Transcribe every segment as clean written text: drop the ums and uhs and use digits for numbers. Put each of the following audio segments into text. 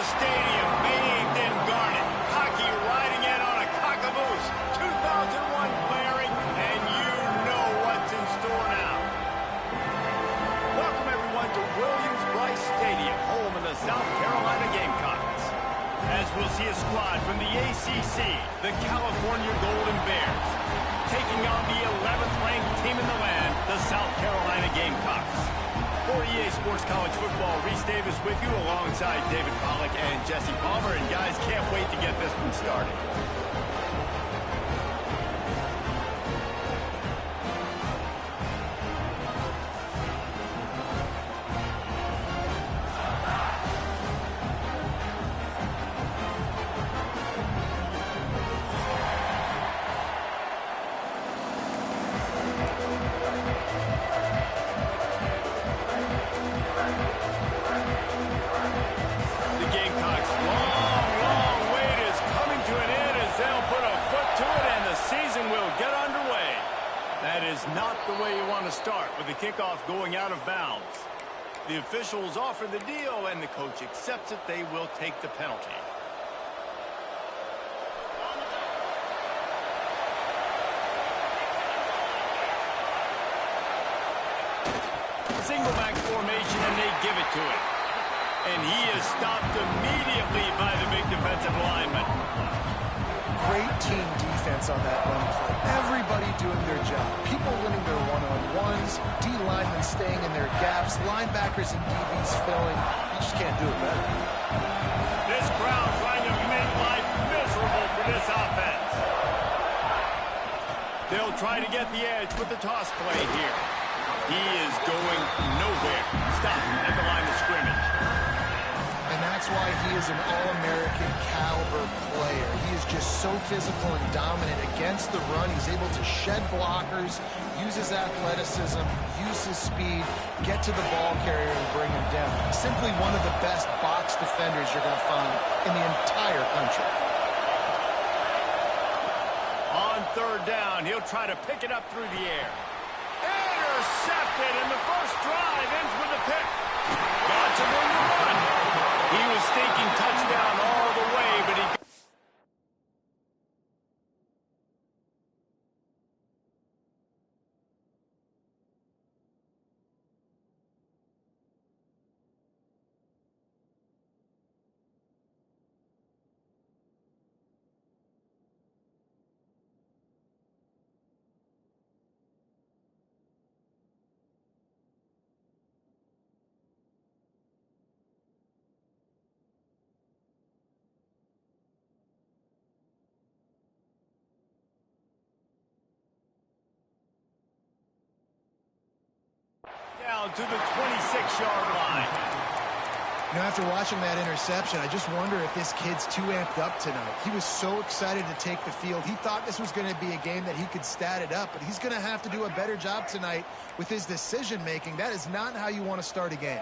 the stadium, bathed in garnet. Hockey riding in on a cockamoose. 2001 blaring, and you know what's in store now. Welcome, everyone, to Williams-Brice Stadium, home of the South Carolina Gamecocks. As we'll see a squad from the ACC, the California Golden Bears, taking on the 11th-ranked team in the land, the South Carolina Gamecocks. For EA Sports College Football, Reese Davis with you alongside David Pollack and Jesse Palmer. And guys, can't wait to get this one started. Not the way you want to start with the kickoff going out of bounds. The officials offer the deal and the coach accepts it. They will take the penalty. Single back formation and they give it to him. And he is stopped immediately by the big defensive lineman. Great team defense on that run play. Everybody doing their job. People winning their one-on-ones, D-linemen staying in their gaps, linebackers and DBs filling. You just can't do it better. This crowd trying to make life miserable for this offense. They'll try to get the edge with the toss play here. He is going nowhere. Stop at the line of scrimmage. And that's why he is an All-American caliber player. He is just so physical and dominant against the run. He's able to shed blockers, use his athleticism, use his speed, get to the ball carrier and bring him down. Simply one of the best box defenders you're going to find in the entire country. On third down, he'll try to pick it up through the air. Intercepted, and the first drive ends with a pick. Lots of room to run. He was thinking touchdown all the way, but he... Down to the 26-yard line. You know, after watching that interception, I just wonder if this kid's too amped up tonight. He was so excited to take the field. He thought this was going to be a game that he could stat it up, but he's going to have to do a better job tonight with his decision-making. That is not how you want to start a game.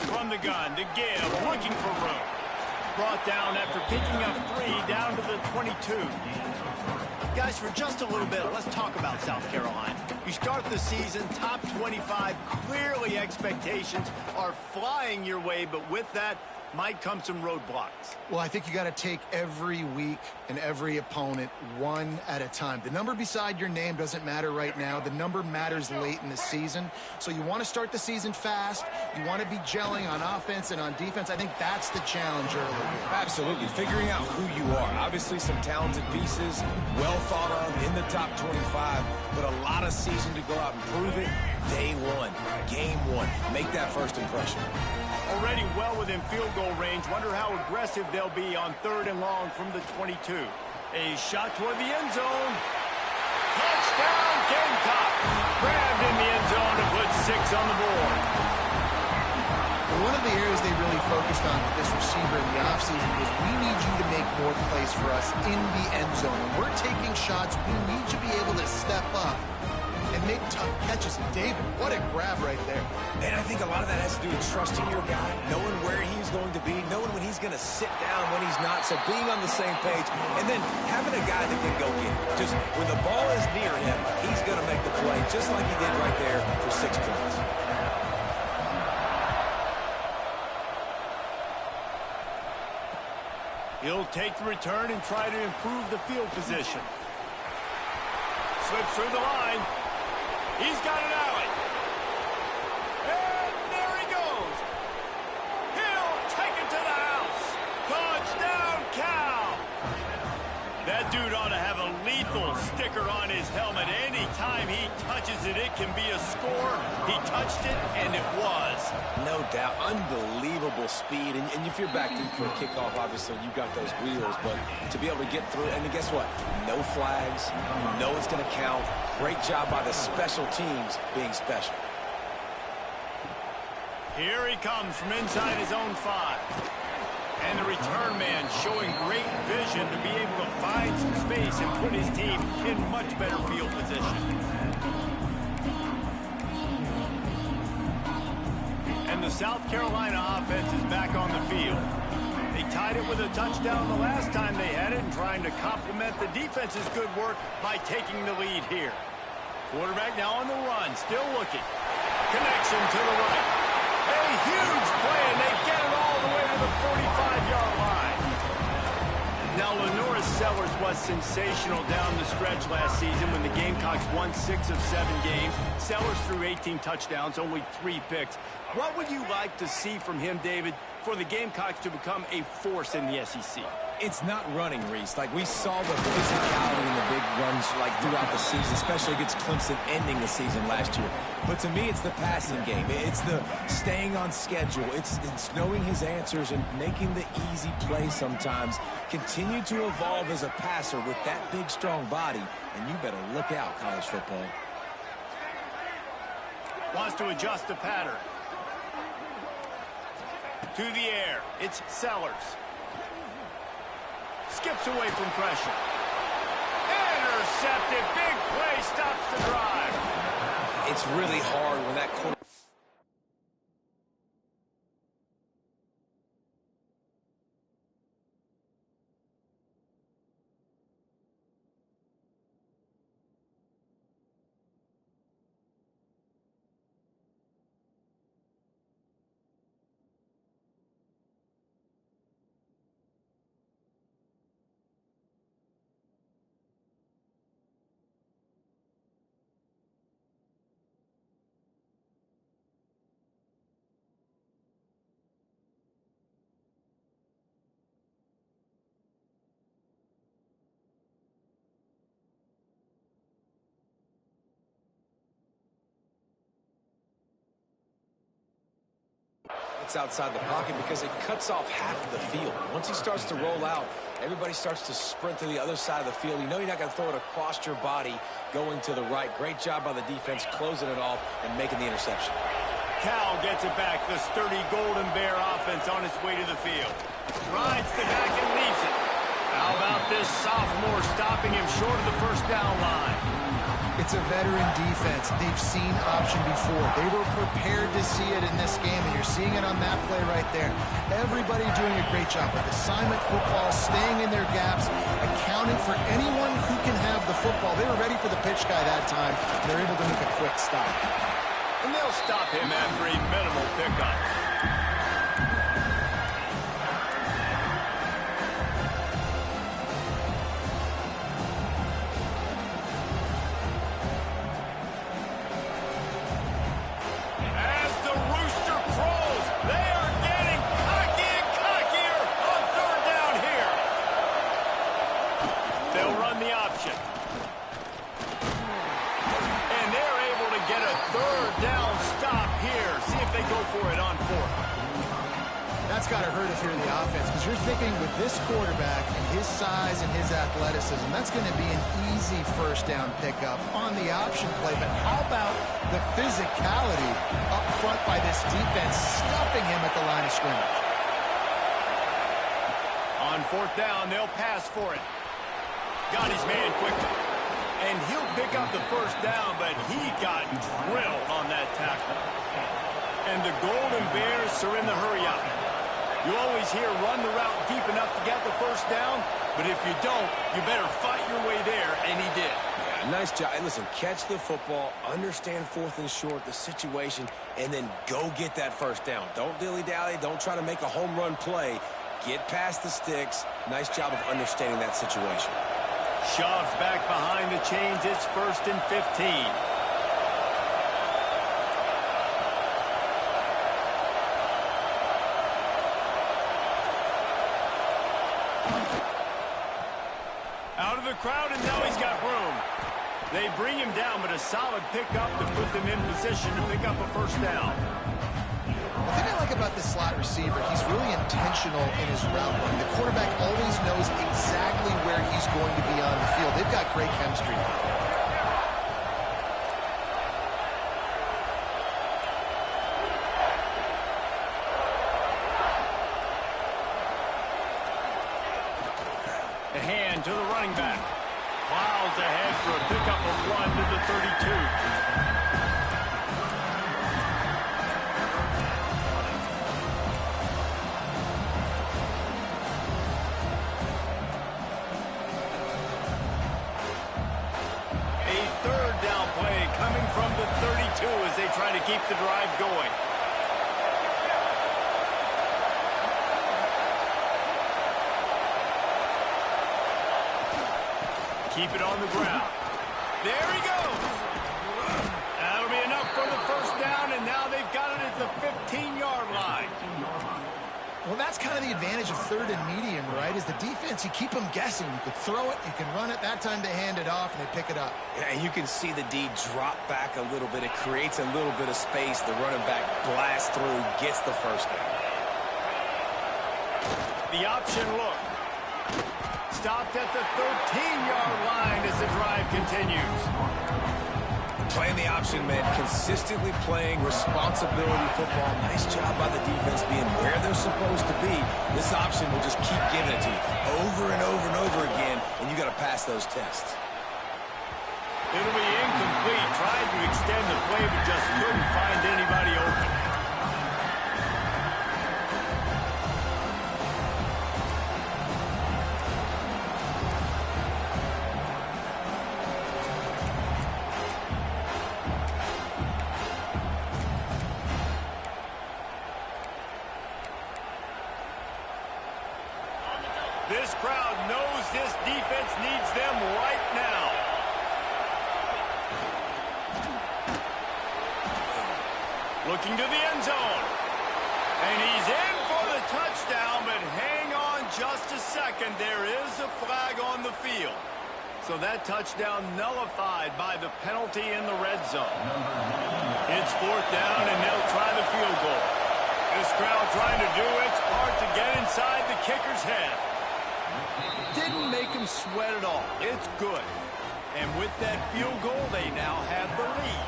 From the gun to give, looking for room. Brought down after picking up 3 down to the 22. Guys, for just a little bit, let's talk about South Carolina. You start the season top 25. Clearly expectations are flying your way, but with that might come some roadblocks. Well, I think you got to take every week and every opponent one at a time. The number beside your name doesn't matter right now. The number matters late in the season. So you want to start the season fast. You want to be gelling on offense and on defense. I think that's the challenge early here. Absolutely. Figuring out who you are. Obviously some talented pieces, well thought of in the top 25, but a lot of season to go out and prove it. Day one, game one. Make that first impression. Already well within field goal range. Wonder how aggressive they'll be on 3rd and long from the 22. A shot toward the end zone. Touchdown, Gamecocks. Grabbed in the end zone to put 6 on the board. One of the areas they really focused on with this receiver in the offseason was we need you to make more plays for us in the end zone. When we're taking shots, we need you to be able to step up and make tough catches. And David, what a grab right there. And I think a lot of that has to do with trusting your guy, knowing where he's going to be, knowing when he's going to sit down, when he's not. So being on the same page, and then having a guy that can go get it. Just when the ball is near him, he's going to make the play, just like he did right there for 6 points. He'll take the return and try to improve the field position. Slips through the line. He's got an alley. And there he goes. He'll take it to the house. Touchdown, Cal. That dude ought to have a lethal sticker on his helmet. Anytime he touches it, it can be a score. He touched it, and it was. No doubt. Unbelievable speed. And if you're back for a kickoff, obviously, you got those wheels. But to be able to get through, and guess what? No flags. You know it's going to count. Great job by the special teams being special. Here he comes from inside his own 5. And the return man showing great vision to be able to find some space and put his team in much better field position. And the South Carolina offense is back on the field. They tied it with a touchdown the last time they had it and trying to complement the defense's good work by taking the lead here. Quarterback now on the run, still looking. Connection to the right. A huge play, and they get it all the way to the 45-yard line. Now, Lenoris Sellers was sensational down the stretch last season when the Gamecocks won 6 of 7 games. Sellers threw 18 touchdowns, only 3 picks. What would you like to see from him, David, for the Gamecocks to become a force in the SEC? It's not running, Reese. Like, we saw the physicality in the big runs, like, throughout the season, especially against Clemson ending the season last year. But to me, it's the passing game. It's the staying on schedule. It's knowing his answers and making the easy play sometimes. Continue to evolve as a passer with that big, strong body, and you better look out, college football. Wants to adjust the pattern. To the air. It's Sellers. Skips away from pressure. Intercepted. Big play stops the drive. It's really hard when that quarterback... It's outside the pocket because it cuts off half of the field. Once he starts to roll out, everybody starts to sprint to the other side of the field. You know you're not going to throw it across your body going to the right. Great job by the defense closing it off and making the interception. Cal gets it back. The sturdy Golden Bear offense on its way to the field. Rides the back and leaves it. How about this sophomore stopping him short of the first down line? It's a veteran defense. They've seen option before. They were prepared to see it in this game, and you're seeing it on that play right there. Everybody doing a great job with assignment football, staying in their gaps, accounting for anyone who can have the football. They were ready for the pitch guy that time. They're able to make a quick stop. And they'll stop him after a minimal pickup. That's got to hurt if you're the offense, because you're thinking with this quarterback and his size and his athleticism, that's going to be an easy first down pickup on the option play. But how about the physicality up front by this defense, stuffing him at the line of scrimmage? On fourth down, they'll pass for it. Got his man quickly. And he'll pick up the first down, but he got drilled on that tackle. And the Golden Bears are in the hurry-up. You always hear run the route deep enough to get the first down, but if you don't, you better fight your way there, and he did. Yeah, nice job. And listen, catch the football, understand fourth and short, the situation, and then go get that first down. Don't dilly-dally. Don't try to make a home run play. Get past the sticks. Nice job of understanding that situation. Shoves back behind the chains. It's 1st and 15. Out of the crowd, and now he's got room. They bring him down, but a solid pickup to put them in position to pick up a 1st down. The thing I like about this slot receiver, he's really intentional in his route running. The quarterback always knows exactly where he's going to be on the field. They've got great chemistry. The hand to the running back. Plows ahead for a pickup of 1 to the 32. A 3rd down play coming from the 32 as they try to keep the drive going. Keep it on the ground. There he goes. That'll be enough for the 1st down, and now they've got it at the 15-yard line. Well, that's kind of the advantage of 3rd and medium, right? Is the defense, you keep them guessing. You could throw it, you can run it. That time they hand it off, and they pick it up. Yeah, you can see the D drop back a little bit. It creates a little bit of space. The running back blasts through, gets the 1st down. The option look. Stopped at the 13-yard line as the drive continues. Playing the option, man. Consistently playing responsibility football. Nice job by the defense being where they're supposed to be. This option will just keep giving it to you over and over and over again, and you got to pass those tests. It'll be incomplete. Tried to extend the play, but just couldn't find anybody open. This crowd knows this defense needs them right now. Looking to the end zone. And he's in for the touchdown, but hang on just a second. There is a flag on the field. So that touchdown nullified by the penalty in the red zone. It's 4th down, and they'll try the field goal. This crowd trying to do its part to get inside the kicker's head. Didn't make him sweat at all. It's good. And with that field goal, they now have the lead.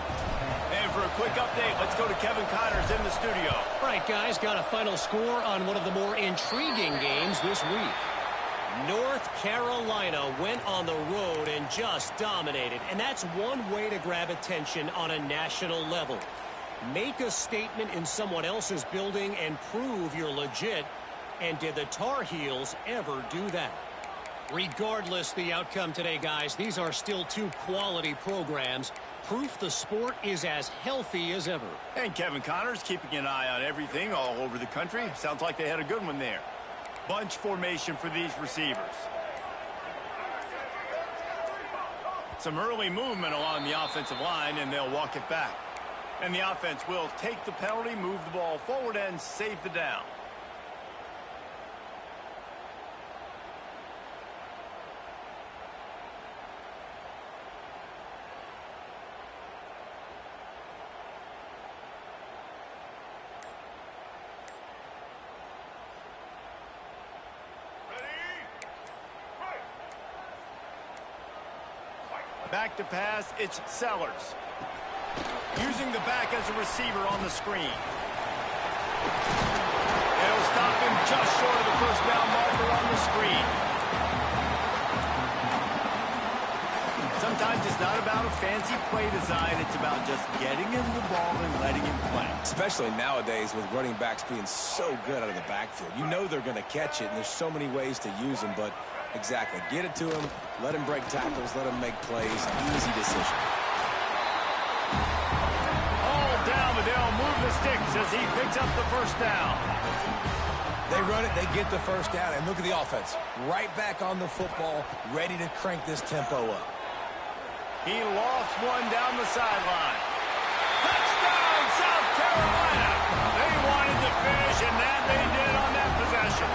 And for a quick update, let's go to Kevin Connors in the studio. All right, guys, got a final score on one of the more intriguing games this week. North Carolina went on the road and just dominated. And that's one way to grab attention on a national level. Make a statement in someone else's building and prove you're legit. And did the Tar Heels ever do that? Regardless the outcome today, guys, these are still 2 quality programs. Proof the sport is as healthy as ever. And Kevin Connors keeping an eye on everything all over the country. Sounds like they had a good one there. Bunch formation for these receivers. Some early movement along the offensive line, and they'll walk it back. And the offense will take the penalty, move the ball forward, and save the down. Back to pass, it's Sellers. Using the back as a receiver on the screen. It'll stop him just short of the 1st down marker on the screen. Sometimes it's not about a fancy play design. It's about just getting him the ball and letting him play. Especially nowadays with running backs being so good out of the backfield. You know they're going to catch it, and there's so many ways to use them, but exactly. Get it to him, let him break tackles, let him make plays. Easy decision. All down, but they'll move the sticks as he picks up the 1st down. They run it, they get the first down, and look at the offense. Right back on the football, ready to crank this tempo up. He lost one down the sideline. Touchdown, South Carolina! They wanted to finish, and that they did on that possession.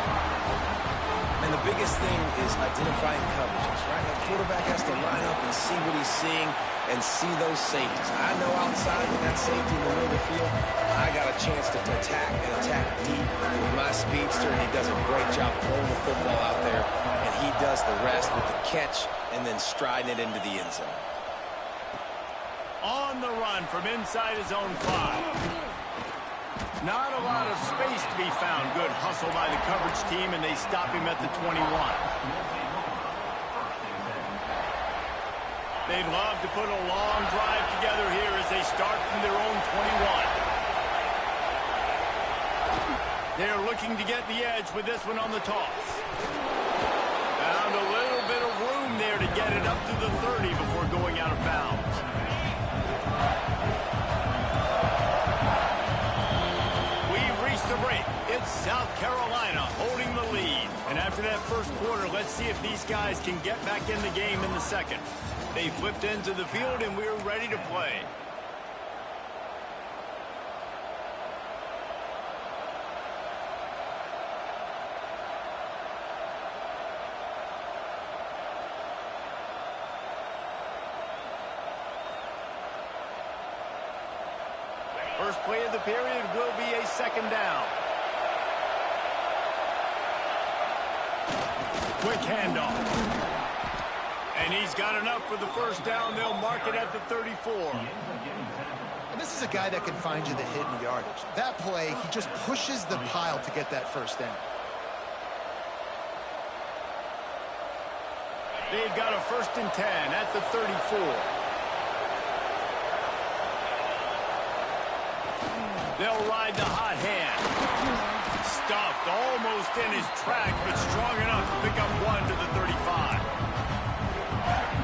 And the biggest thing is identifying coverages, right? The quarterback has to line up and see what he's seeing and see those safeties. I know outside with that safety in the middle of the field, I got a chance to attack and attack deep with my speedster, and he does a great job throwing the football out there, and he does the rest with the catch and then striding it into the end zone. On the run from inside his own 5. Not a lot of space to be found. Good hustle by the coverage team, and they stop him at the 21. They'd love to put a long drive together here as they start from their own 21. They're looking to get the edge with this one on the toss. Found a little bit of room there to get it up to the 30 before going out of bounds. The break. It's South Carolina holding the lead. And after that first quarter, let's see if these guys can get back in the game in the second. They flipped into the field, and we're ready to play. First play of the period will be a second down. Quick handoff. And he's got enough for the first down. They'll mark it at the 34. And this is a guy that can find you the hidden yardage. That play, he just pushes the pile to get that first down. They've got a 1st and 10 at the 34. They'll ride the hot hand. Stuffed almost in his track, but strong enough to pick up one to the 35.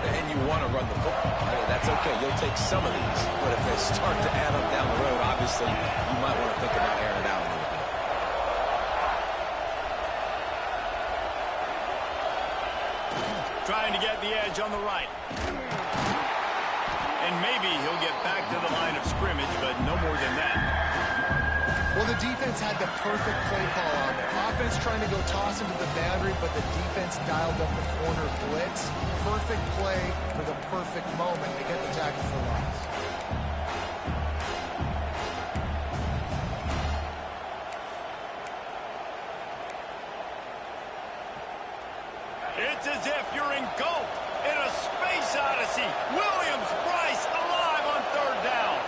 And you want to run the football. I mean, that's okay. You'll take some of these. But if they start to add up down the road, obviously, you might want to think about airing it out a little bit. Trying to get the edge on the right. And maybe he'll get back to the line of scrimmage, but no more than that. Well, the defense had the perfect play call on there. Offense trying to go toss into the boundary, but the defense dialed up the corner blitz. Perfect play for the perfect moment to get the tackle for loss. It's as if you're engulfed in a space odyssey. Williams-Brice alive on 3rd down.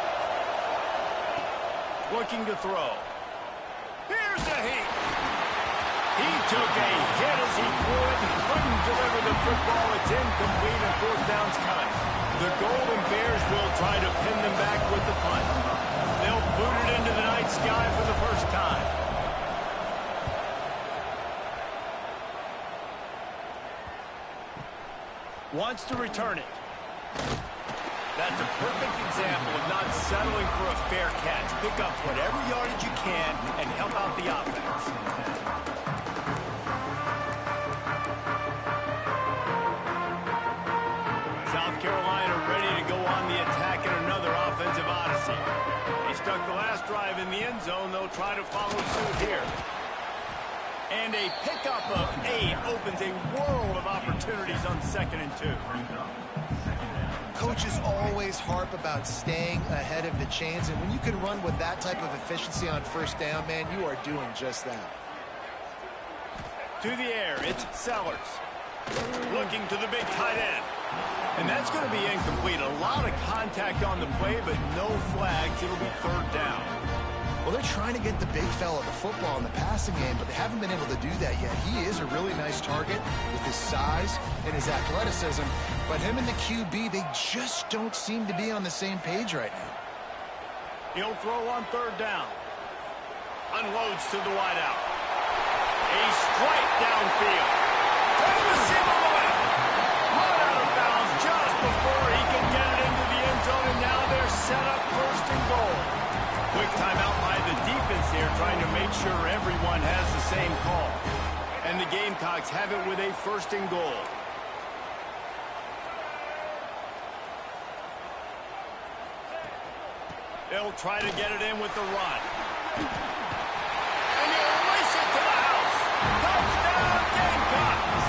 Looking to throw. Here's a heat. He took a hit as he threw it and couldn't deliver the football. It's incomplete and 4th down's coming. The Golden Bears will try to pin them back with the punt. They'll boot it into the night sky for the first time. Wants to return it. That's a perfect example of not settling for a fair catch. Pick up whatever yardage you can and help out the offense. South Carolina ready to go on the attack in another offensive odyssey. They stuck the last drive in the end zone. They'll try to follow suit here. And a pickup of 8 opens a world of opportunities on 2nd and 2. Coaches always harp about staying ahead of the chains, and when you can run with that type of efficiency on 1st down, man, you are doing just that. To the air, it's Sellers. Looking to the big tight end. And that's going to be incomplete. A lot of contact on the play, but no flags. It'll be 3rd down. Well, they're trying to get the big fella the football in the passing game, but they haven't been able to do that yet. He is a really nice target with his size and his athleticism, but him and the QB, they just don't seem to be on the same page right now. He'll throw on 3rd down. Unloads to the wideout. A strike downfield. Trying to receive on the left. Run out of bounds just before he can get it into the end zone, and now they're set up 1st and goal. Quick timeout by the defense there trying to make sure everyone has the same call. And the Gamecocks have it with a 1st and goal. They'll try to get it in with the run. And he'll race it to the house. Touchdown, Gamecocks!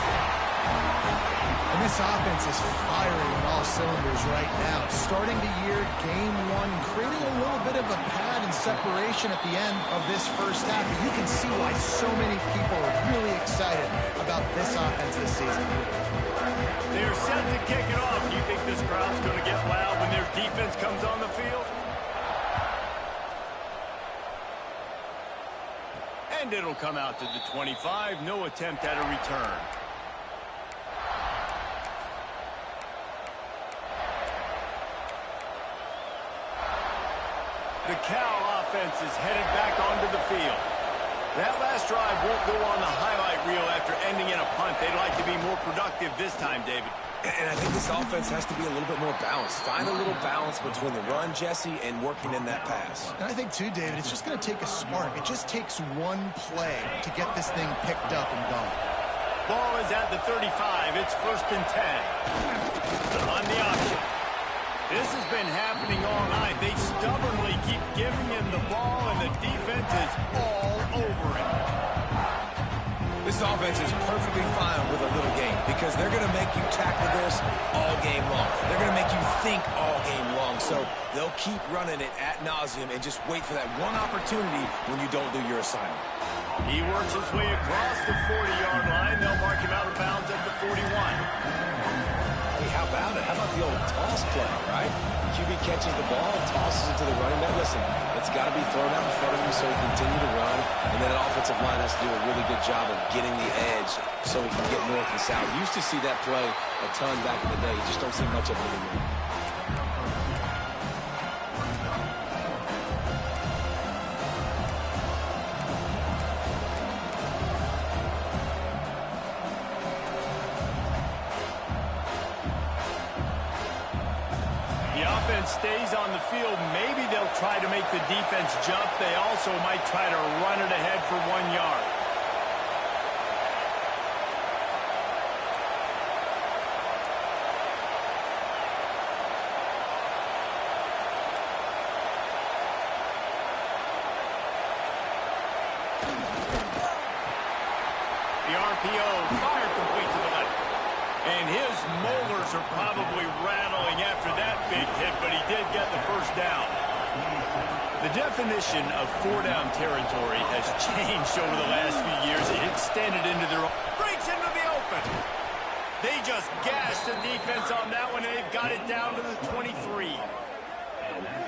And this offense is firing on all cylinders right now. Starting the year, game 1, creating a little bit of a pad and separation at the end of this first half. But you can see why so many people are really excited about this offense this season. They're set to kick it off. Do you think this crowd's going to get loud when their defense comes on the field? And it'll come out to the 25. No attempt at a return. The Cal offense is headed back onto the field. That last drive won't go on the highlight reel after ending in a punt. They'd like to be more productive this time, David. And I think this offense has to be a little bit more balanced. Find a little balance between the run, Jesse, and working in that pass. And I think, too, David, it's just going to take a spark. It just takes one play to get this thing picked up and going. Ball is at the 35. It's 1st and 10. On the option. This has been happening all night. They stubbornly keep giving him the ball, and the defense is all over it. This offense is perfectly fine with a little game because they're going to make you tackle this all game long. They're going to make you think all game long. So they'll keep running it ad nauseum and just wait for that one opportunity when you don't do your assignment. He works his way across the 40-yard line. They'll mark him out of bounds at the 41. Hey, how about it? How about the old toss play, right? QB catches the ball, tosses it to the running back. Listen, it's got to be thrown out in front of him so he can continue to run. And then that offensive line has to do a really good job of getting the edge so he can get north and south. Used to see that play a ton back in the day. You just don't see much of it anymore. Stays on the field. Maybe they'll try to make the defense jump. They also might try to run it ahead for 1 yard. The RPO fire complete to the left. And his molars are probably rattling after that big hit, but he did get the 1st down. The definition of 4-down territory has changed over the last few years. It extended into their own. Breaks into the open. They just gashed the defense on that one, and they've got it down to the 23.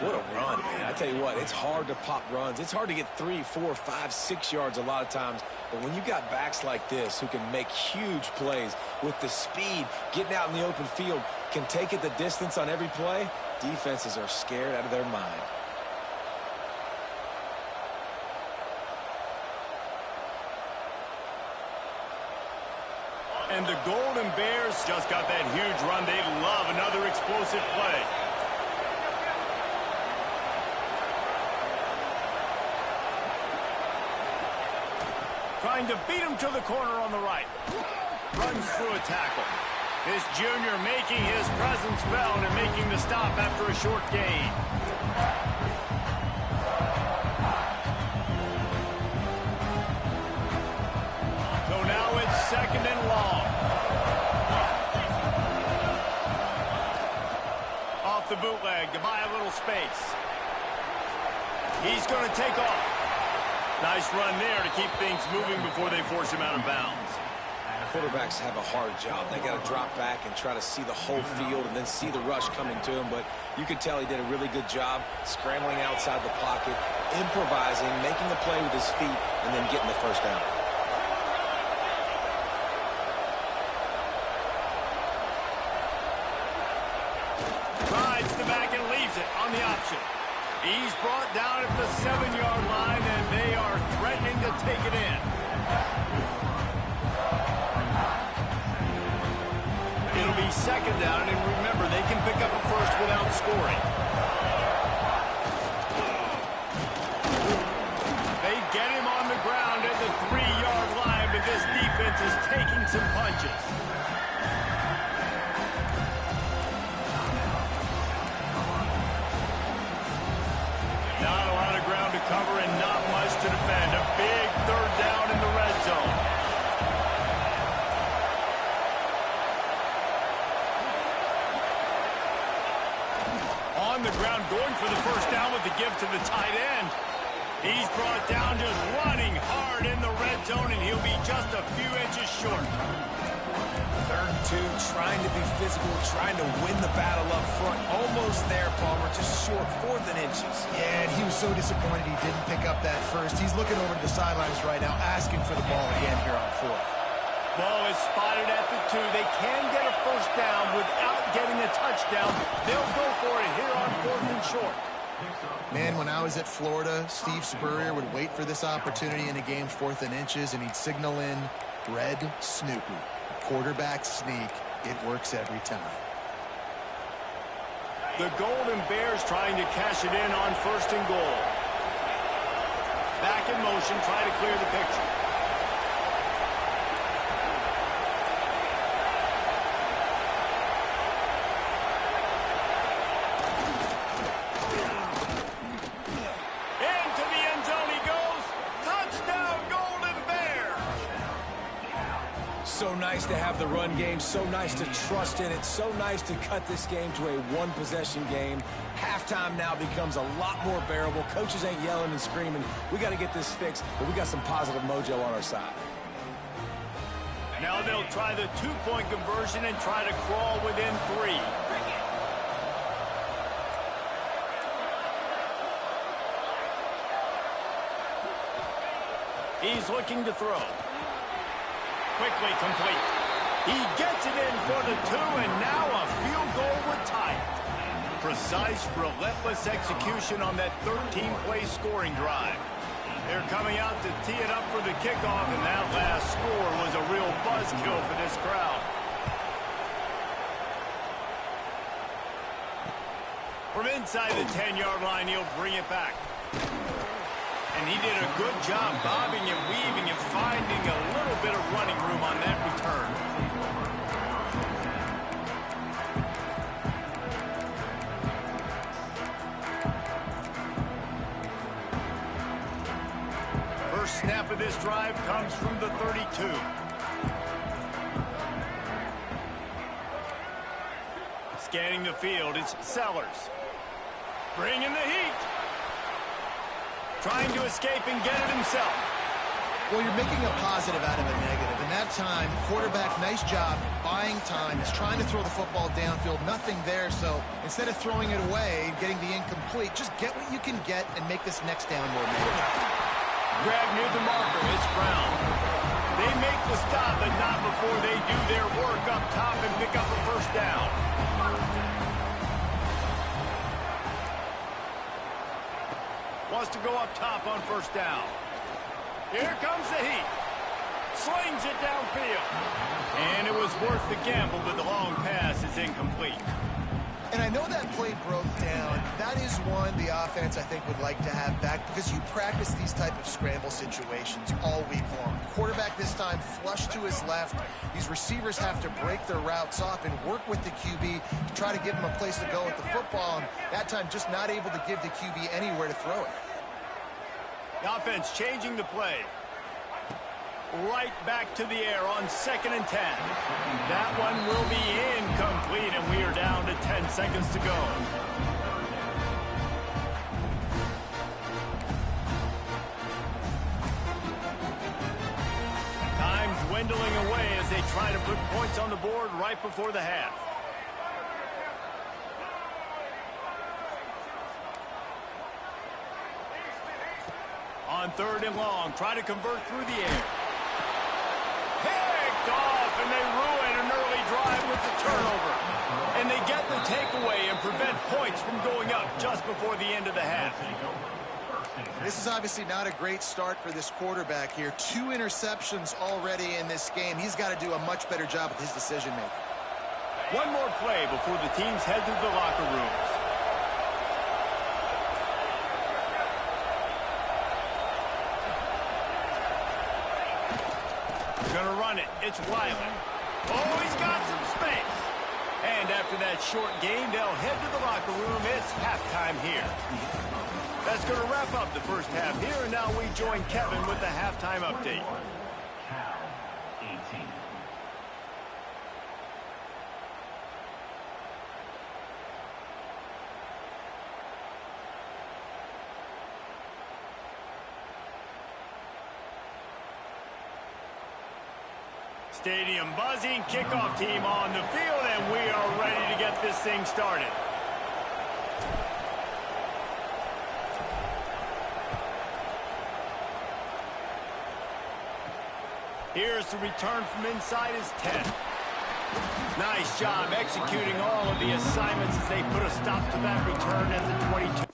What a run, man. I tell you what, it's hard to pop runs. It's hard to get 3, 4, 5, 6 yards a lot of times. But when you got backs like this who can make huge plays with the speed, getting out in the open field, can take it the distance on every play, defenses are scared out of their mind. And the Golden Bears just got that huge run. They love another explosive play. Trying to beat him to the corner on the right. Runs through a tackle. This junior making his presence felt and making the stop after a short gain. So now it's 2nd and long. Off the bootleg to buy a little space. He's going to take off. Nice run there to keep things moving before they force him out of bounds. Quarterbacks have a hard job. They got to drop back and try to see the whole field and then see the rush coming to him. But you could tell he did a really good job scrambling outside the pocket, improvising, making a play with his feet, and then getting the 1st down. Rides the back and leaves it on the option. He's brought down at the 7-yard line, and they are threatening to take it in. It'll be 2nd down, and remember, they can pick up a 1st without scoring. to defend. A big third down in the red zone. On the ground, going for the first down with the give to the tight end. He's brought down, just running hard in the red zone, and he'll be just a few inches short. 3rd and 2, trying to be physical, trying to win the battle up front. Almost there, Palmer, just short, 4th and inches. Yeah, and he was so disappointed he didn't pick up that first. He's looking over to the sidelines right now, asking for the ball again here on 4th. Ball is spotted at the 2. They can get a first down without getting a touchdown. They'll go for it here on 4th and short. Man, when I was at Florida, Steve Spurrier would wait for this opportunity in a game 4th and inches, and he'd signal in Red Snoopy. Quarterback sneak. It works every time. The Golden Bears trying to cash it in on 1st and goal. Back in motion, try to clear the picture. Into the end zone he goes. Touchdown, Golden Bears! So nice to have the run game, so nice to trust in it, so nice to cut this game to a one-possession game. Halftime now becomes a lot more bearable. Coaches ain't yelling and screaming. We got to get this fixed, but we got some positive mojo on our side. Now they'll try the 2-point conversion and try to crawl within 3. He's looking to throw. Quickly complete. He gets it in for the 2, and now a field goal would tie it. Precise, relentless execution on that 13-play scoring drive. They're coming out to tee it up for the kickoff, and that last score was a real buzzkill for this crowd. From inside the 10-yard line, he'll bring it back. And he did a good job bobbing and weaving and finding a little bit of running room on that return. First snap of this drive comes from the 32. Scanning the field, it's Sellers. Bringing the heat. Trying to escape and get it himself. Well, you're making a positive out of a negative. And that time, quarterback, nice job, buying time. He's trying to throw the football downfield. Nothing there, so instead of throwing it away and getting the incomplete, just get what you can get and make this next down more manageable. Grab near the marker, it's Brown. They make the stop, but not before they do their work up top and pick up a first down. Wants to go up top on first down. Here comes the heat. Slings it downfield. And it was worth the gamble, but the long pass is incomplete. And I know that play broke down. That is one the offense, I think, would like to have back because you practice these type of scramble situations all week long. Quarterback this time flush to his left. These receivers have to break their routes off and work with the QB to try to give him a place to go with the football. And that time just not able to give the QB anywhere to throw it. The offense changing the play. Right back to the air on 2nd and 10. That one will be incomplete, and we are down to 10 seconds to go. Time's dwindling away as they try to put points on the board right before the half. On 3rd and long, try to convert through the air. Picked off, and they ruin an early drive with the turnover. And they get the takeaway and prevent points from going up just before the end of the half. This is obviously not a great start for this quarterback here. 2 interceptions already in this game. He's got to do a much better job with his decision-making. One more play before the teams head to the locker rooms. Gonna run it. It's Wiley. Oh, he's got some space. And after that short gain, they'll head to the locker room. It's halftime here. That's going to wrap up the first half here, and now we join Kevin with the halftime update. Stadium buzzing, kickoff team on the field, and we are ready to get this thing started. Here's the return from inside his 10. Nice job executing all of the assignments as they put a stop to that return at the 22.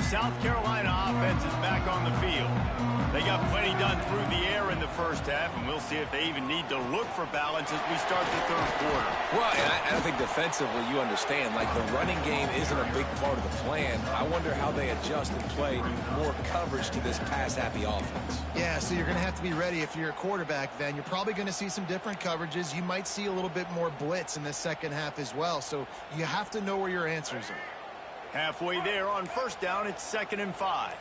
South Carolina offense is back on the field. They got plenty done through the air in the first half, and we'll see if they even need to look for balance as we start the third quarter. Well, and I think defensively, you understand, like the running game isn't a big part of the plan. I wonder how they adjust and play more coverage to this pass-happy offense. Yeah, so you're going to have to be ready if you're a quarterback then. You're probably going to see some different coverages. You might see a little bit more blitz in the second half as well, so you have to know where your answers are. Halfway there on first down, it's 2nd and 5.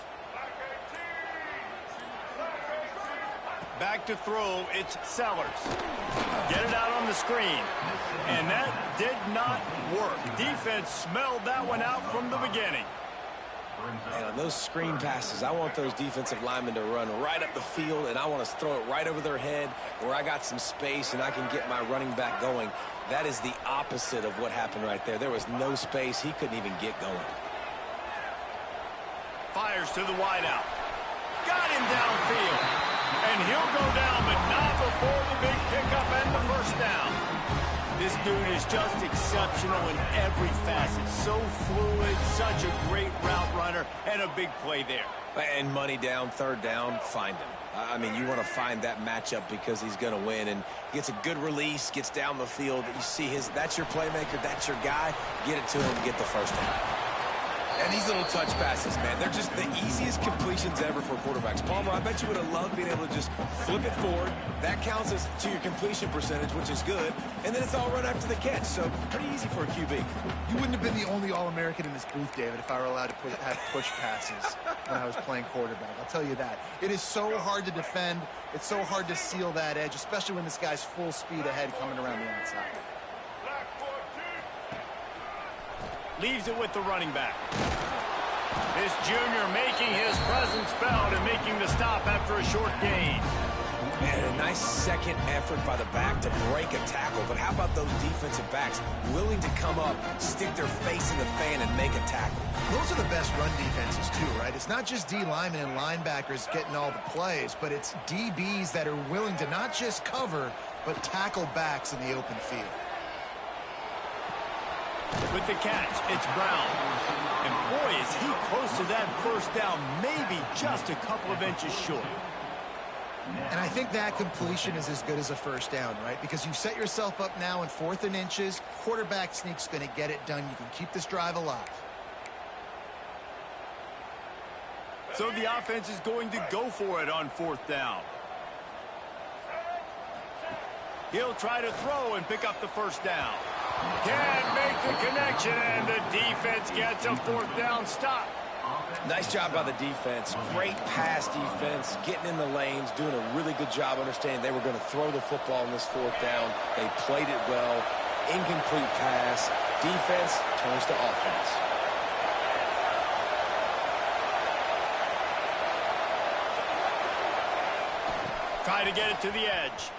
Back to throw, it's Sellers. Get it out on the screen. And that did not work. Defense smelled that one out from the beginning. And on those screen passes, I want those defensive linemen to run right up the field, and I want to throw it right over their head where I got some space and I can get my running back going. That is the opposite of what happened right there. There was no space. He couldn't even get going. Fires to the wideout. Got him downfield. And he'll go down, but not before the big pickup and the first down. This dude is just exceptional in every facet. So fluid, such a great route runner, and a big play there. And money down, third down, find him. I mean, you want to find that matchup because he's going to win, and gets a good release, gets down the field. You see that's your playmaker, that's your guy. Get it to him, get the first down. And these little touch passes, man, they're just the easiest completions ever for quarterbacks. Palmer, I bet you would have loved being able to just flip it forward. That counts as to your completion percentage, which is good. And then it's all run after the catch, so pretty easy for a QB. You wouldn't have been the only All-American in this booth, David, if I were allowed to have push passes when I was playing quarterback. I'll tell you that. It is so hard to defend. It's so hard to seal that edge, especially when this guy's full speed ahead coming around the outside. Leaves it with the running back. This junior making his presence felt and making the stop after a short gain. And a nice second effort by the back to break a tackle. But how about those defensive backs willing to come up, stick their face in the fan, and make a tackle? Those are the best run defenses, too, right? It's not just D linemen and linebackers getting all the plays, but it's DBs that are willing to not just cover, but tackle backs in the open field. With the catch, it's Brown. And boy, is he close to that first down, maybe just a couple of inches short. And I think that completion is as good as a first down, right? Because you set yourself up now in 4th and inches. Quarterback sneak's going to get it done. You can keep this drive alive. So the offense is going to go for it on 4th down. He'll try to throw and pick up the first down. Can't make the connection, and the defense gets a 4th down stop. Nice job by the defense. Great pass defense, getting in the lanes, doing a really good job understanding they were going to throw the football on this 4th down. They played it well. Incomplete pass. Defense turns to offense. Try to get it to the edge.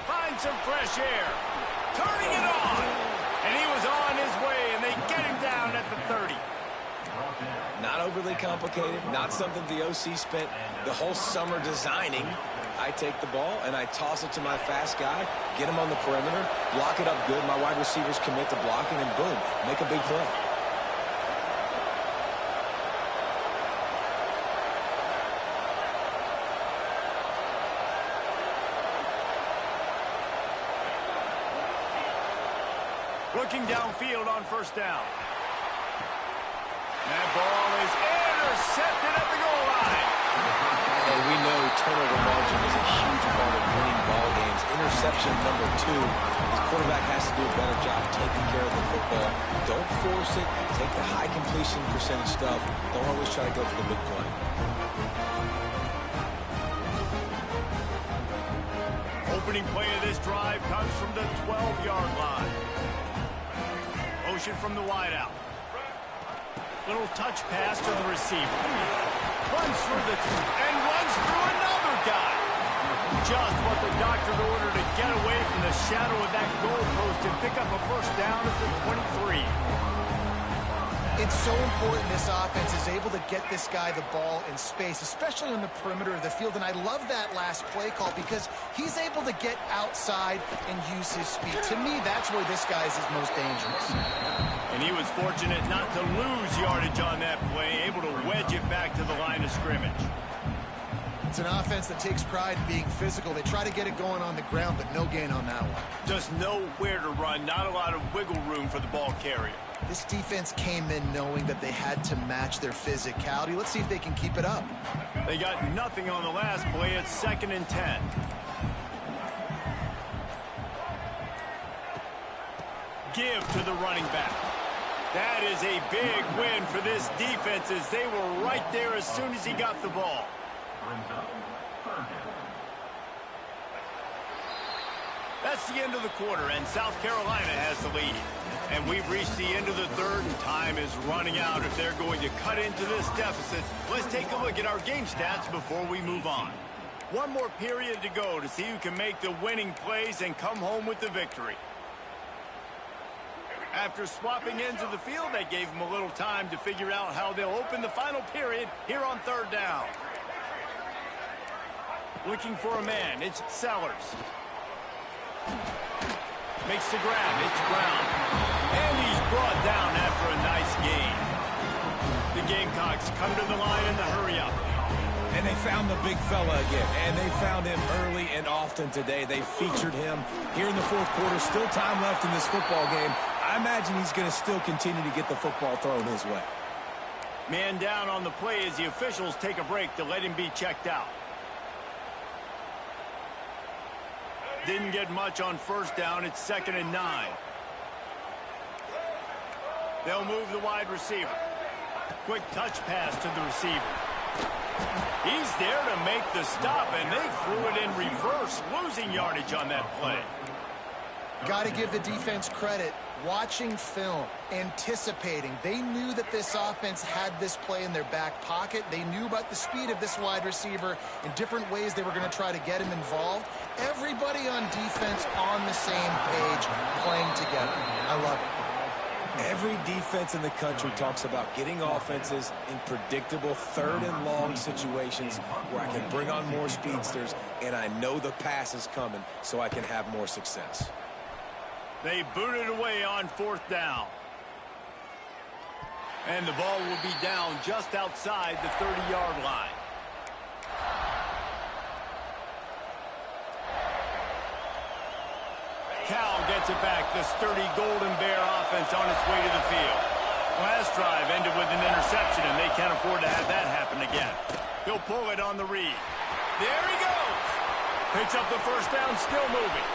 Find some fresh air. Turning it on. And he was on his way, and they get him down at the 30. Not overly complicated, not something the OC spent the whole summer designing. I take the ball and I toss it to my fast guy, get him on the perimeter, block it up good. My wide receivers commit to blocking, and boom, make a big play. Looking downfield on first down. That ball is intercepted at the goal line. And we know turnover margin is a huge part of winning ball games. Interception number 2. His quarterback has to do a better job taking care of the football. Don't force it. Take the high completion percentage stuff. Don't always try to go for the big play. Opening play of this drive comes from the 12-yard line. Motion from the wideout. Little touch pass to the receiver. Runs through and runs through another guy. Just what the doctor ordered to get away from the shadow of that goalpost and pick up a first down at the 23. It's so important this offense is able to get this guy the ball in space, especially on the perimeter of the field. And I love that last play call because he's able to get outside and use his speed. To me, that's where this guy is his most dangerous. And he was fortunate not to lose yardage on that play, able to wedge it back to the line of scrimmage. It's an offense that takes pride in being physical. They try to get it going on the ground, but no gain on that one. Just nowhere to run, not a lot of wiggle room for the ball carrier. This defense came in knowing that they had to match their physicality. Let's see if they can keep it up. They got nothing on the last play. It's 2nd and 10. Give to the running back. That is a big win for this defense as they were right there as soon as he got the ball. That's the end of the quarter, and South Carolina has the lead. And we've reached the end of the third, and time is running out if they're going to cut into this deficit. Let's take a look at our game stats before we move on. One more period to go to see who can make the winning plays and come home with the victory. After swapping ends of the field, that gave them a little time to figure out how they'll open the final period here on 3rd down. Looking for a man, it's Sellers. Makes the grab, it's Brown. And he's brought down after a nice gain. The Gamecocks come to the line in the hurry-up. And they found the big fella again. And they found him early and often today. They featured him here in the 4th quarter. Still time left in this football game. I imagine he's going to still continue to get the football thrown his way. Man down on the play as the officials take a break to let him be checked out. Didn't get much on first down. It's 2nd and 9. They'll move the wide receiver. Quick touch pass to the receiver. He's there to make the stop, and they threw it in reverse, losing yardage on that play. Got to give the defense credit. Watching film, anticipating. They knew that this offense had this play in their back pocket. They knew about the speed of this wide receiver in different ways they were going to try to get him involved. Everybody on defense on the same page, playing together. I love it. Every defense in the country talks about getting offenses in predictable 3rd and long situations where I can bring on more speedsters and I know the pass is coming so I can have more success. They boot it away on 4th down. And the ball will be down just outside the 30-yard line. Cal gets it back. The sturdy Golden Bear offense on its way to the field. Last drive ended with an interception, and they can't afford to have that happen again. He'll pull it on the read. There he goes. Picks up the first down, still moving.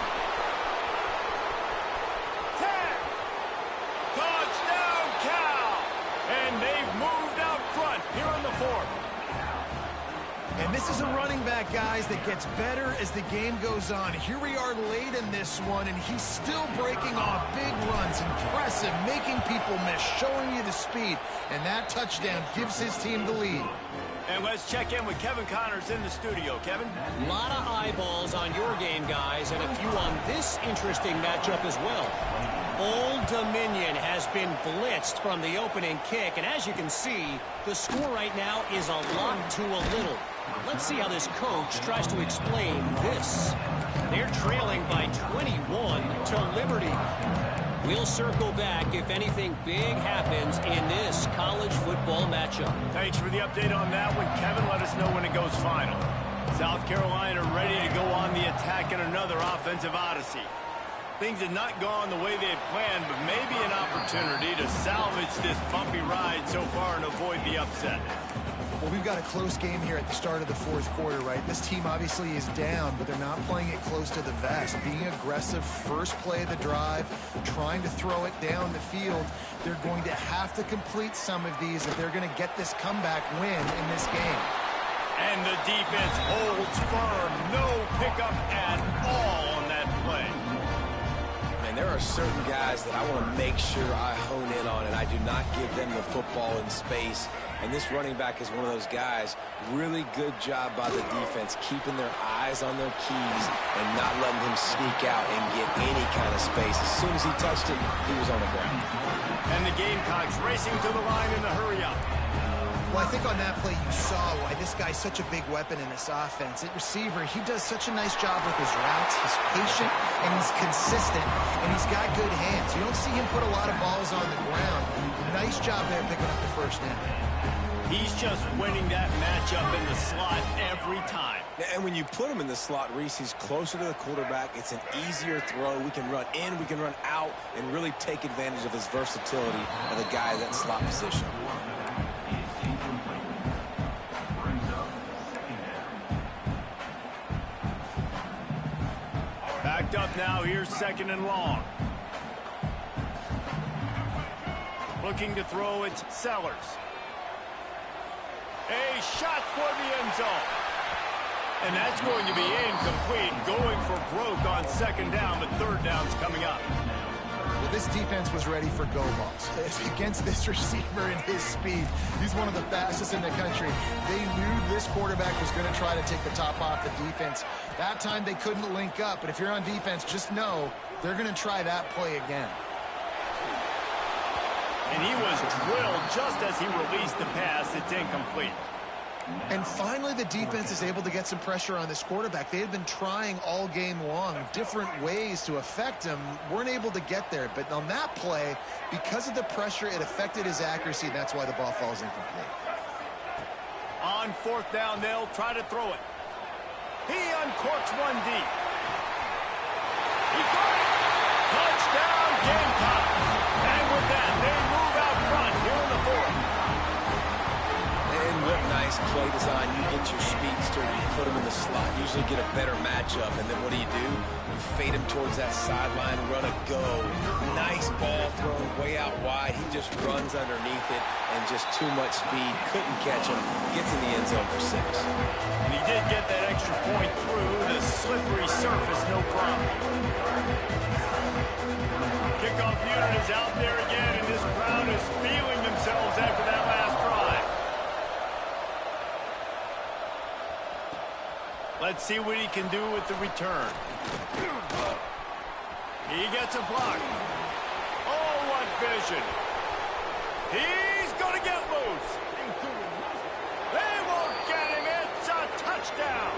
Touchdown, Cal! And they've moved out front here in the 4th. And this is a running back, guys, that gets better as the game goes on. Here we are late in this one, and he's still breaking off big runs. Impressive, making people miss, showing you the speed. And that touchdown gives his team the lead. And let's check in with Kevin Connors in the studio. Kevin? A lot of eyeballs on your game, guys, and a few on this interesting matchup as well. Old Dominion has been blitzed from the opening kick, and as you can see, the score right now is a lot to a little. Let's see how this coach tries to explain this. They're trailing by 21 to Liberty. We'll circle back if anything big happens in this college football matchup. Thanks for the update on that one, Kevin. Let us know when it goes final. South Carolina ready to go on the attack in another offensive odyssey. Things had not gone the way they had planned, but maybe an opportunity to salvage this bumpy ride so far and avoid the upset. Well, we've got a close game here at the start of the fourth quarter, right? This team obviously is down, but they're not playing it close to the vest. Being aggressive, first play of the drive, trying to throw it down the field. They're going to have to complete some of these if they're going to get this comeback win in this game. And the defense holds firm. No pickup at all on that play. And there are certain guys that I want to make sure I hone in on, and I do not give them the football in space. And this running back is one of those guys. Really good job by the defense, keeping their eyes on their keys and not letting him sneak out and get any kind of space. As soon as he touched it, he was on the ground. And the Gamecocks racing to the line in the hurry-up. Well, I think on that play you saw why this guy's such a big weapon in this offense. At receiver, he does such a nice job with his routes. He's patient, and he's consistent, and he's got good hands. You don't see him put a lot of balls on the ground. Nice job there picking up the first down. He's just winning that matchup in the slot every time. And when you put him in the slot, Reese, he's closer to the quarterback. It's an easier throw. We can run in, we can run out, and really take advantage of his versatility of the guy in that slot position. Backed up now, here's second and long. Looking to throw, it's Sellers. A shot for the end zone. And that's going to be incomplete. Going for broke on second down, but third down's coming up. Well, this defense was ready for go balls. Against this receiver and his speed, he's one of the fastest in the country. They knew this quarterback was going to try to take the top off the defense. That time they couldn't link up, but if you're on defense, just know they're going to try that play again. And he was drilled just as he released the pass. It's incomplete. And finally, the defense is able to get some pressure on this quarterback. They had been trying all game long, different ways to affect him. Weren't able to get there. But on that play, because of the pressure, it affected his accuracy. And that's why the ball falls incomplete. On fourth down, they'll try to throw it. He uncorks one deep. He got it. Touchdown, Gamecocks. And with that, they move out front here in the fourth. And what nice play design. You get your speedster, you put him in the slot, usually get a better matchup, and then what do? You fade him towards that sideline, run a go. Nice ball thrown way out wide. He just runs underneath it, and just too much speed. Couldn't catch him. Gets in the end zone for 6. And he did get that extra point through the slippery surface, no problem. Kickoff unit is out there again, and this crowd is feeling themselves after that last drive. Let's see what he can do with the return. He gets a block. Oh, what vision. He's going to get loose. They won't get him. It's a touchdown.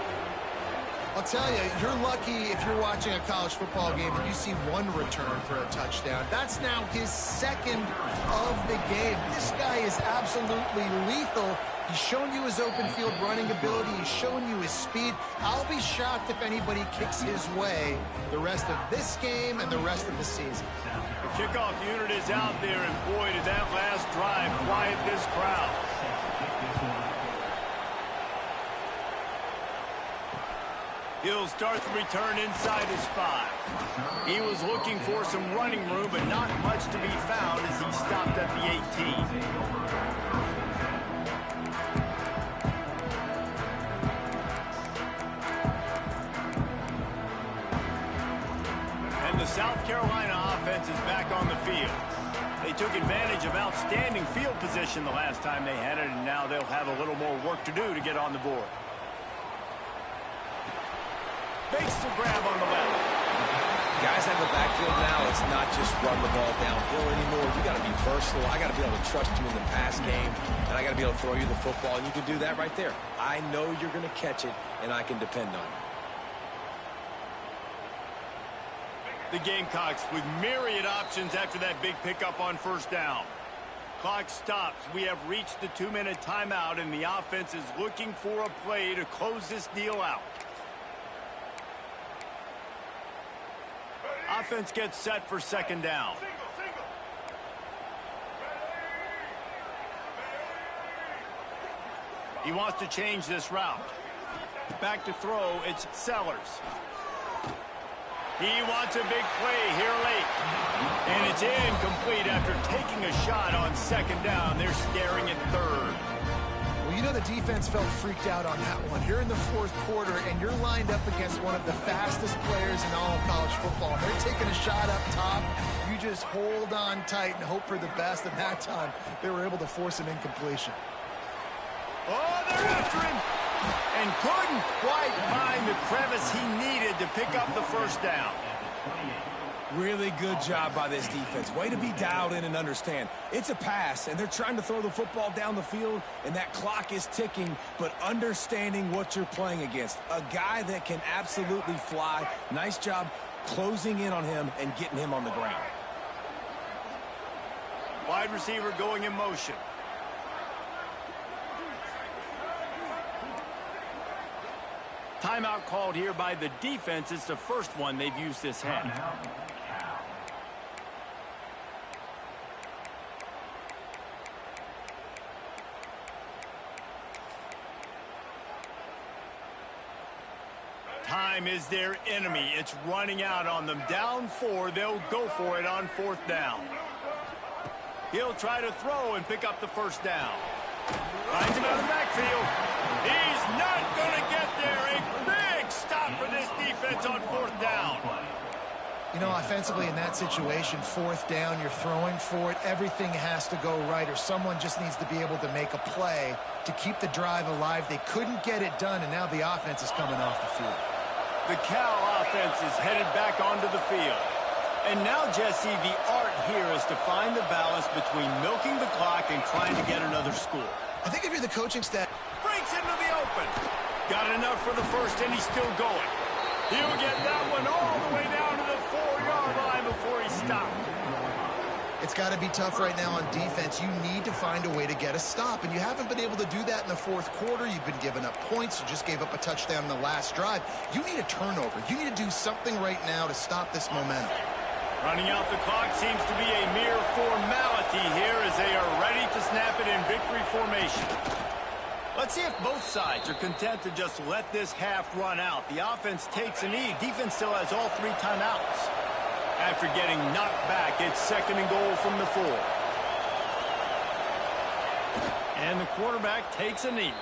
I'll tell you, you're lucky if you're watching a college football game and you see one return for a touchdown. That's now his second of the game. This guy is absolutely lethal. He's shown you his open field running ability. He's shown you his speed. I'll be shocked if anybody kicks his way the rest of this game and the rest of the season. The kickoff unit is out there, and boy, did that last drive quiet this crowd. He'll start the return inside his 5. He was looking for some running room, but not much to be found as he stopped at the 18. And the South Carolina offense is back on the field. They took advantage of outstanding field position the last time they had it, and now they'll have a little more work to do to get on the board. Makes the grab on the left. Guys out of the backfield now, it's not just run the ball downhill anymore. You got to be versatile. I got to be able to trust you in the pass game, and I got to be able to throw you the football, and you can do that right there. I know you're going to catch it, and I can depend on you. The Gamecocks with myriad options after that big pickup on first down. Clock stops. We have reached the 2-minute timeout, and the offense is looking for a play to close this deal out. Offense gets set for second down. He wants to change this route. Back to throw, it's Sellers. He wants a big play here late. And it's incomplete after taking a shot on second down. They're staring at third. Well, you know the defense felt freaked out on that one. You're in the fourth quarter, and you're lined up against one of the fastest players in all of college football. They're taking a shot up top. You just hold on tight and hope for the best. And that time, they were able to force an incompletion. Oh, they're after him. And couldn't quite find the crevice he needed to pick up the first down. Really good job by this defense. Way to be dialed in and understand. It's a pass, and they're trying to throw the football down the field, and that clock is ticking, but understanding what you're playing against. A guy that can absolutely fly. Nice job closing in on him and getting him on the ground. Wide receiver going in motion. Timeout called here by the defense. It's the first one they've used this half. Time is their enemy. It's running out on them. Down 4, they'll go for it on fourth down. He'll try to throw and pick up the first down. Finds him out of the backfield. He's not going to get there. A big stop for this defense on fourth down. You know, offensively in that situation, fourth down, you're throwing for it. Everything has to go right, or someone just needs to be able to make a play to keep the drive alive. They couldn't get it done, and now the offense is coming off the field. The Cal offense is headed back onto the field. And now, Jesse, the art here is to find the balance between milking the clock and trying to get another score. I think if you're the coaching staff... Breaks into the open. Got enough for the first, and he's still going. He'll get that one all the way down to the 4-yard line before he stopped. It's got to be tough right now on defense. You need to find a way to get a stop, and you haven't been able to do that in the fourth quarter. You've been giving up points. You just gave up a touchdown in the last drive. You need a turnover. You need to do something right now to stop this momentum. Running out the clock seems to be a mere formality here as they are ready to snap it in victory formation. Let's see if both sides are content to just let this half run out. The offense takes a knee. Defense still has all 3 timeouts. After getting knocked back, it's second and goal from the 4. And the quarterback takes a knee.